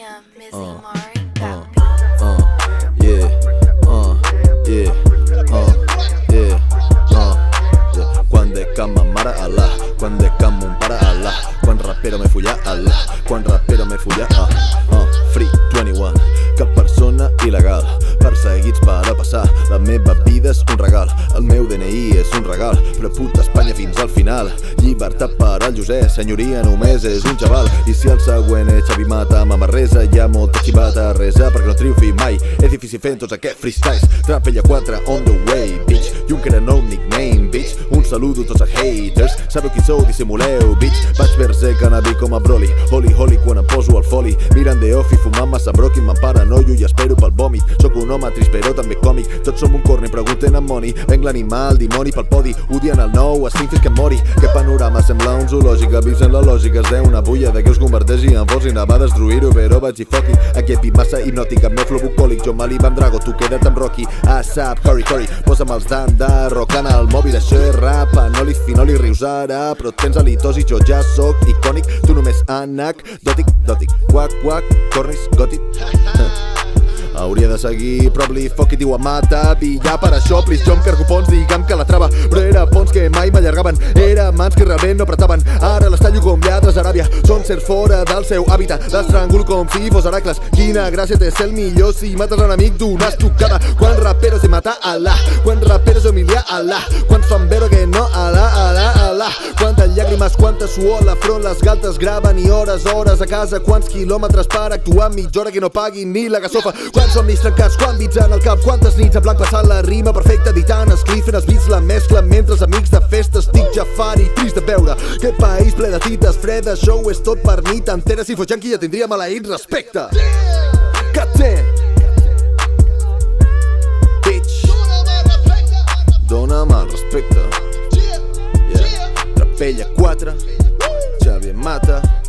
Yeah, Mizzy Mari. Quan de camp ma mare, Allah. Quan de camp mon pare, Allah. Quan rapero me follar, Allah. Quan rapero me follar, Free 21, cap persona il·legal, perseguits per a passar. La meva vida és un regal, el meu DNI és un regal, però puta Espanya fins al final. Llibertat per al José, senyoria només és un xaval. I si el següent és Xavi Mata, Mamarresa, hi ha molta xivata a resa perquè no triomfi mai. És difícil fent tots aquests freestyles. Trapella 4 on the way, bitch. Juncker no nickname, bitch. Un saludo a tots els haters. Sabeu qui sou, dissimuleu, bitch. Vaig fer-se cannabis com a Broly. Holy quan em poso al foli. Mirant de off i fumant massa broquin, me'n paranoio i espero pel vòmit. Soc un home trist però també còmic. Tots som un corni, pregunten amb Moni. Venc l'animal, dimoni pel podi. Odien el nou, estic fins que em mori. Que panorama sembla un zoològic. Avís en la lògica, es deu una bulla de que us converteixi en fos i anava a destruir-ho, però vaig i fucking. Aquest beat massa hipnòtic, amb meu flow bucòlic. Jo Mali Van Drago, tu queda't amb Rocky. ASAP, Curry, posa'm els de rocant al mòbil. Això és rap, anòlic, finòlic, rius ara. Però tens halitosi, jo ja soc icònic. Tu només anecdòtic, quac, cornis, gòtic. Hauria de seguir, probably fuck it, diu em mata. Villar per això, please, jo em cargo ponts, digue'm que la trava. Però era ponts que mai m'allargaven, era mans que realment no apretaven. Ara les tallo com lladres d'Aràbia, són ser fora del seu hàbitat. L'estrangulo com si fos Heracles. Quina gràcia té ser el millor si mates l'enemic d'una estocada. Quan raperos de matar Allah, quan raperos d'humiliar Allah, quants fan veure que no Allah. Quantes llàgrimes, quanta suor, la front, les galtes graven i hores a casa. Quants quilòmetres per actuar, mitja hora que no paguin ni la gasofa. Quants somnis trencats, quan dits en el cap, quantes nits en blanc passant la rima perfecta, editant els clips, fent els beats, la mescla mentre els amics de festa. Estic ja fart i trist de veure que país ple de tites fredes, show és tot per nit entera. Si fos yanqui ja tindria maleït respecte. Goddamn bitch, dóna'm el respecte. Trapella 4, Xavi Mata.